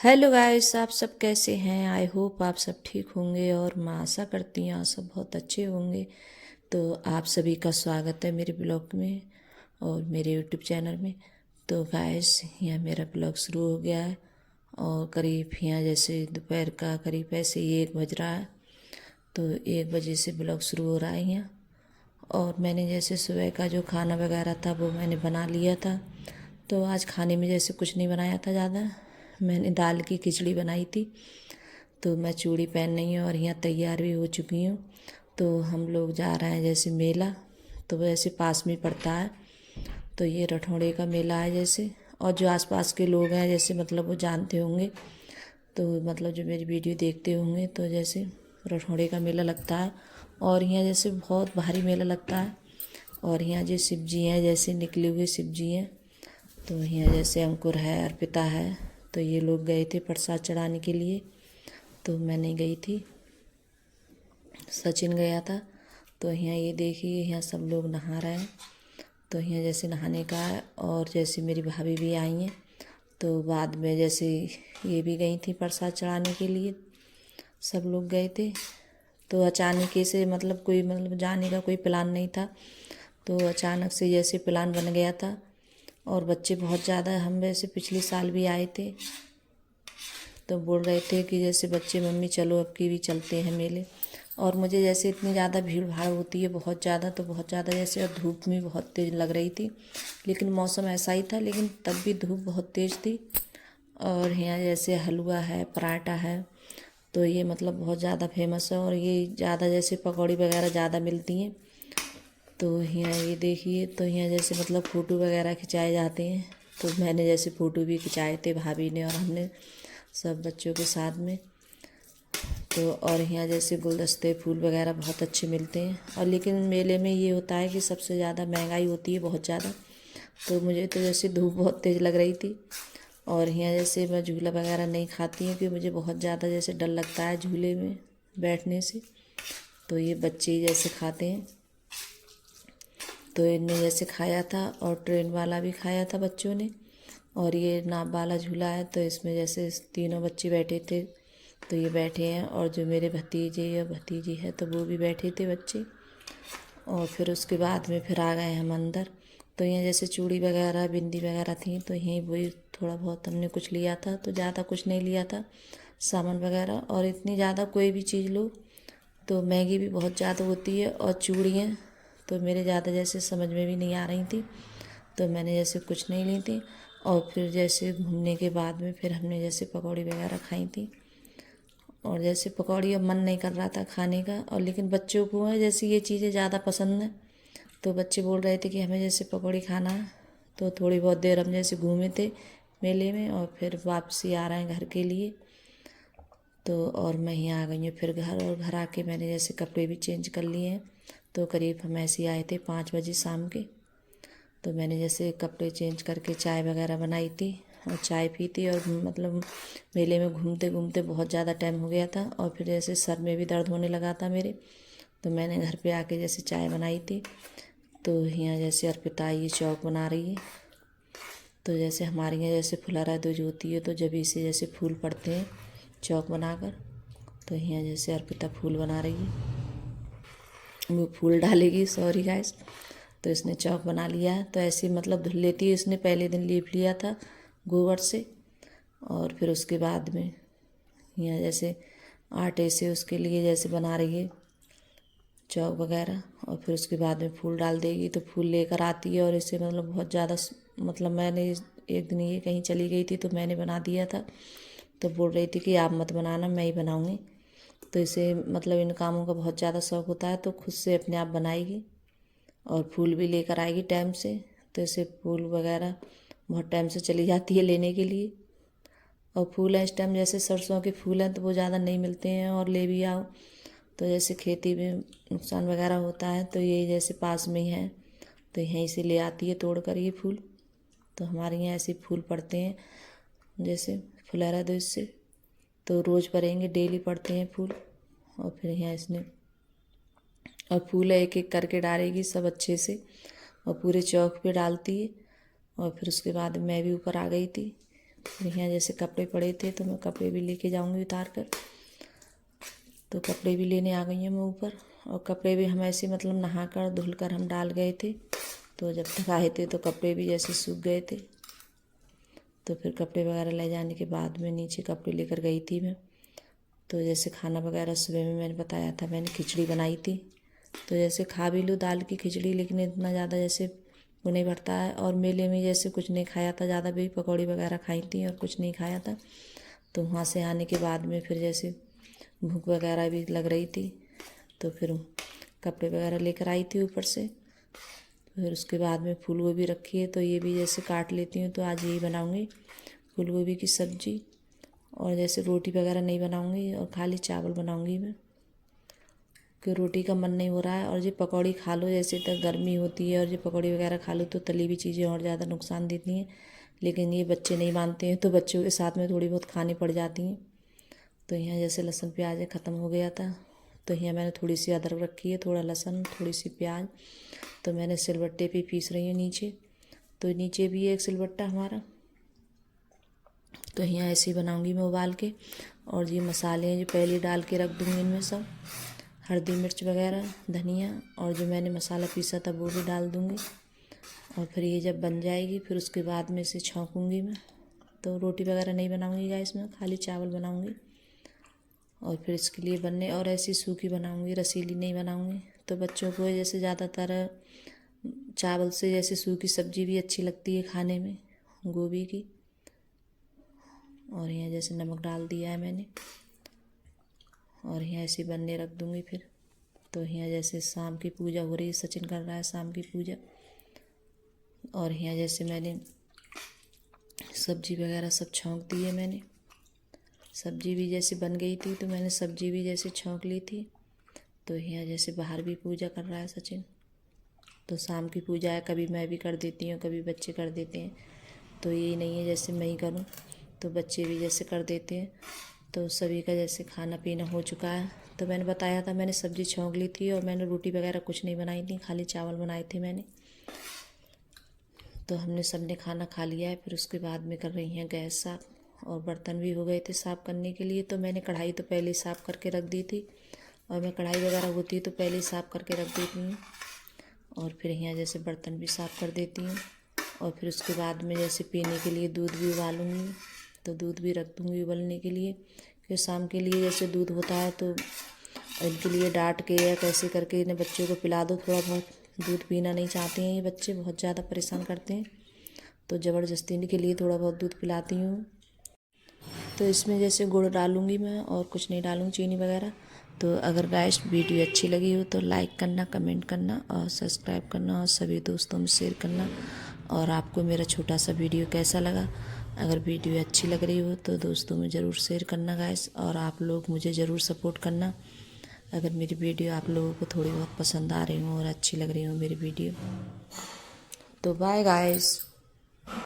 Hello guys, आप सब कैसे हैं। आई होप आप सब ठीक होंगे और मैं आशा करती हूँ आप सब बहुत अच्छे होंगे। तो आप सभी का स्वागत है मेरे ब्लॉग में और मेरे यूट्यूब चैनल में। तो गाइस, यहाँ मेरा ब्लॉग शुरू हो गया है और करीब यहाँ जैसे दोपहर का करीब ऐसे ही 1 बज रहा है। तो 1 बजे से ब्लॉग शुरू हो रहा है यहाँ। और मैंने जैसे सुबह का जो खाना वगैरह था वो मैंने बना लिया था। तो आज खाने में जैसे कुछ नहीं बनाया था ज़्यादा। मैंने दाल की खिचड़ी बनाई थी। तो मैं चूड़ी पहन रही हूँ और यहाँ तैयार भी हो चुकी हूँ। तो हम लोग जा रहे हैं जैसे मेला। तो वैसे पास में पड़ता है। तो ये रठौड़े का मेला है जैसे। और जो आसपास के लोग हैं जैसे मतलब वो जानते होंगे। तो मतलब जो मेरी वीडियो देखते होंगे तो जैसे रठौड़े का मेला लगता है। और यहाँ जैसे बहुत भारी मेला लगता है। और यहाँ जो शिव जी हैं जैसे निकले हुए शिव जी हैं। तो यहाँ जैसे अंकुर है, अर्पिता है। तो ये लोग गए थे प्रसाद चढ़ाने के लिए। तो मैं नहीं गई थी, सचिन गया था। तो यहाँ ये देखिए, यहाँ सब लोग नहा रहे हैं। तो यहाँ जैसे नहाने का है और जैसे मेरी भाभी भी आई हैं। तो बाद में जैसे ये भी गई थी प्रसाद चढ़ाने के लिए। सब लोग गए थे। तो अचानक से मतलब कोई मतलब जाने का कोई प्लान नहीं था। तो अचानक से जैसे प्लान बन गया था। और बच्चे बहुत ज़्यादा, हम वैसे पिछले साल भी आए थे। तो बोल रहे थे कि जैसे बच्चे मम्मी चलो अब की भी चलते हैं मेले। और मुझे जैसे इतनी ज़्यादा भीड़ भाड़ होती है बहुत ज़्यादा, तो बहुत ज़्यादा जैसे, और धूप भी बहुत तेज़ लग रही थी। लेकिन मौसम ऐसा ही था, लेकिन तब भी धूप बहुत तेज़ थी। और यहाँ जैसे हलवा है, पराठा है। तो ये मतलब बहुत ज़्यादा फेमस है। और ये ज़्यादा जैसे पकौड़ी वगैरह ज़्यादा मिलती हैं। तो यहाँ ये देखिए, तो यहाँ जैसे मतलब फ़ोटो वगैरह खिंचाए जाते हैं। तो मैंने जैसे फ़ोटो भी खिंचाए थे भाभी ने और हमने सब बच्चों के साथ में। तो और यहाँ जैसे गुलदस्ते फूल वगैरह बहुत अच्छे मिलते हैं। और लेकिन मेले में ये होता है कि सबसे ज़्यादा महंगाई होती है बहुत ज़्यादा। तो मुझे तो जैसे धूप बहुत तेज़ लग रही थी। और यहाँ जैसे मैं झूला वगैरह नहीं खाती हूँ क्योंकि मुझे बहुत ज़्यादा जैसे डर लगता है झूले में बैठने से। तो ये बच्चे जैसे खाते हैं। तो इनने जैसे खाया था और ट्रेन वाला भी खाया था बच्चों ने। और ये नाव वाला झूला है तो इसमें जैसे तीनों बच्चे बैठे थे। तो ये बैठे हैं और जो मेरे भतीजे या भतीजी है तो वो भी बैठे थे बच्चे। और फिर उसके बाद में फिर आ गए हम अंदर। तो यहाँ जैसे चूड़ी वगैरह बिंदी वगैरह थी तो यहीं वही थोड़ा बहुत हमने कुछ लिया था। तो ज़्यादा कुछ नहीं लिया था सामान वगैरह। और इतनी ज़्यादा कोई भी चीज़ लो तो महंगी भी बहुत ज़्यादा होती है। और चूड़ियाँ तो मेरे ज़्यादा जैसे समझ में भी नहीं आ रही थी। तो मैंने जैसे कुछ नहीं ली थी। और फिर जैसे घूमने के बाद में फिर हमने जैसे पकौड़ी वगैरह खाई थी। और जैसे पकौड़ी अब मन नहीं कर रहा था खाने का। और लेकिन बच्चों को है जैसे ये चीज़ें ज़्यादा पसंद हैं। तो बच्चे बोल रहे थे कि हमें जैसे पकौड़ी खाना है। तो थोड़ी बहुत देर हम जैसे घूमे थे मेले में और फिर वापसी आ रहे हैं घर के लिए। तो और मैं यहाँ आ गई हूँ फिर घर। और घर आके मैंने जैसे कपड़े भी चेंज कर लिए हैं। तो करीब हम ऐसे ही आए थे 5 बजे शाम के। तो मैंने जैसे कपड़े चेंज करके चाय वगैरह बनाई थी और चाय पी थी। और मतलब मेले में घूमते घूमते बहुत ज़्यादा टाइम हो गया था। और फिर जैसे सर में भी दर्द होने लगा था मेरे। तो मैंने घर पे आके जैसे चाय बनाई थी। तो यहाँ जैसे अर्पिता ये चौक बना रही है। तो जैसे हमारे यहाँ जैसे फुलहरा दूज होती है तो जब इसे जैसे फूल पड़ते हैं चौक बनाकर। तो यहाँ जैसे अर्पिता फूल बना रही है, वो फूल डालेगी, सॉरी गाइस। तो इसने चौक बना लिया है। तो ऐसे मतलब धुल लेती है। इसने पहले दिन लीप लिया था गोबर से। और फिर उसके बाद में यहाँ जैसे आटे से उसके लिए जैसे बना रही है चौक वगैरह। और फिर उसके बाद में फूल डाल देगी। तो फूल लेकर आती है और इसे मतलब बहुत ज़्यादा मतलब मैंने एक दिन ये कहीं चली गई थी तो मैंने बना दिया था। तो बोल रही थी कि आप मत बनाना, मैं ही बनाऊँगी। तो इसे मतलब इन कामों का बहुत ज़्यादा शौक होता है तो खुद से अपने आप बनाएगी। और फूल भी लेकर आएगी टाइम से। तो इसे फूल वगैरह बहुत टाइम से चली जाती है लेने के लिए। और फूल है इस टाइम जैसे सरसों के फूल हैं तो वो ज़्यादा नहीं मिलते हैं और ले भी आओ तो जैसे खेती में नुकसान वगैरह होता है। तो ये जैसे पास में ही है तो यहीं से ले आती है तोड़ कर ये फूल। तो हमारे यहाँ ऐसे फूल पड़ते हैं जैसे फुलहरा दूज से। तो रोज़ पड़ेंगे, डेली पड़ते हैं फूल। और फिर यहाँ इसने और फूल एक एक करके डालेगी सब अच्छे से और पूरे चौक पे डालती है। और फिर उसके बाद मैं भी ऊपर आ गई थी। फिर यहाँ जैसे कपड़े पड़े थे तो मैं कपड़े भी लेके जाऊँगी उतार कर। तो कपड़े भी लेने आ गई हूँ मैं ऊपर। और कपड़े भी हम ऐसे मतलब नहा कर धुल कर हम डाल गए थे। तो जब तक आए थे तो कपड़े भी जैसे सूख गए थे। तो फिर कपड़े वगैरह ले जाने के बाद में नीचे कपड़े लेकर गई थी मैं। तो जैसे खाना वगैरह सुबह में मैंने बताया था, मैंने खिचड़ी बनाई थी। तो जैसे खा भी लूँ दाल की खिचड़ी, लेकिन इतना ज़्यादा जैसे वो नहीं बढ़ता है। और मेले में जैसे कुछ नहीं खाया था ज़्यादा, भी पकौड़ी वगैरह खाई थी और कुछ नहीं खाया था। तो वहाँ से आने के बाद में फिर जैसे भूख वगैरह भी लग रही थी। तो फिर कपड़े वगैरह लेकर आई थी ऊपर से। फिर उसके बाद में फूल गोभी रखी है तो ये भी जैसे काट लेती हूँ। तो आज यही बनाऊँगी, फूल गोभी की सब्ज़ी। और जैसे रोटी वगैरह नहीं बनाऊँगी और खाली चावल बनाऊँगी मैं, क्योंकि रोटी का मन नहीं हो रहा है। और ये पकौड़ी खा लो, जैसे तक गर्मी होती है और ये पकौड़ी वगैरह खा लो तो तली हुई चीज़ें और ज़्यादा नुकसान देती हैं। लेकिन ये बच्चे नहीं मानते हैं तो बच्चों के साथ में थोड़ी बहुत खानी पड़ जाती हैं। तो यहाँ जैसे लहसुन प्याज ख़त्म हो गया था। तो यहाँ मैंने थोड़ी सी अदरक रखी है, थोड़ा लहसुन, थोड़ी सी प्याज। तो मैंने सिलबट्टे पे पीस रही हूँ नीचे। तो नीचे भी एक सिलबट्टा हमारा। तो यहाँ ऐसे ही बनाऊँगी मैं उबाल के। और ये मसाले हैं जो पहले डाल के रख दूँगी इनमें सब, हल्दी मिर्च वगैरह, धनिया। और जो मैंने मसाला पीसा था वो भी डाल दूँगी। और फिर ये जब बन जाएगी फिर उसके बाद में इसे छौंकूँगी मैं। तो रोटी वगैरह नहीं बनाऊँगी गाइस, मैं खाली चावल बनाऊँगी। और फिर इसके लिए बनने और ऐसी सूखी बनाऊँगी, रसीली नहीं बनाऊँगी। तो बच्चों को जैसे ज़्यादातर चावल से जैसे सूखी सब्ज़ी भी अच्छी लगती है खाने में, गोभी की। और यहाँ जैसे नमक डाल दिया है मैंने। और यहाँ ऐसे बनने रख दूँगी फिर। तो यहाँ जैसे शाम की पूजा हो रही है, सचिन कर रहा है शाम की पूजा। और यहाँ जैसे मैंने सब्ज़ी वगैरह सब छौंक दी है मैंने। सब्ज़ी भी जैसे बन गई थी तो मैंने सब्ज़ी भी जैसे छौंक ली थी। तो यहाँ जैसे बाहर भी पूजा कर रहा है सचिन। तो शाम की पूजा है, कभी मैं भी कर देती हूँ, कभी बच्चे कर देते हैं। तो यही नहीं है जैसे मैं ही करूँ, तो बच्चे भी जैसे कर देते हैं। तो सभी का जैसे खाना पीना हो चुका है। तो मैंने बताया था मैंने सब्ज़ी छौंक ली थी और मैंने रोटी वगैरह कुछ नहीं बनाई थी, खाली चावल बनाए थे मैंने। तो हमने सब ने खाना खा लिया है। फिर उसके बाद में कर रही हैं गैस साफ। और बर्तन भी हो गए थे साफ़ करने के लिए। तो मैंने कढ़ाई तो पहले ही साफ़ करके रख दी थी। और मैं कढ़ाई वगैरह होती है तो पहले ही साफ़ करके रख देती हूँ। और फिर यहाँ जैसे बर्तन भी साफ़ कर देती हूँ। और फिर उसके बाद में जैसे पीने के लिए दूध भी उबालूँगी। तो दूध भी रख दूँगी उबलने के लिए, फिर शाम के लिए जैसे दूध होता है तो इनके लिए डांट के या कैसे करके इन्हें बच्चों को पिला दो थोड़ा बहुत। दूध पीना नहीं चाहते हैं ये बच्चे, बहुत ज़्यादा परेशान करते हैं। तो ज़बरदस्ती इनके लिए थोड़ा बहुत दूध पिलाती हूँ। तो इसमें जैसे गुड़ डालूँगी मैं और कुछ नहीं डालूँगी, चीनी वगैरह। तो अगर गाइस वीडियो अच्छी लगी हो तो लाइक करना, कमेंट करना और सब्सक्राइब करना और सभी दोस्तों में शेयर करना। और आपको मेरा छोटा सा वीडियो कैसा लगा, अगर वीडियो अच्छी लग रही हो तो दोस्तों में ज़रूर शेयर करना गाइस। और आप लोग मुझे ज़रूर सपोर्ट करना अगर मेरी वीडियो आप लोगों को थोड़ी बहुत पसंद आ रही हो और अच्छी लग रही हो मेरी वीडियो। तो बाय गाइस।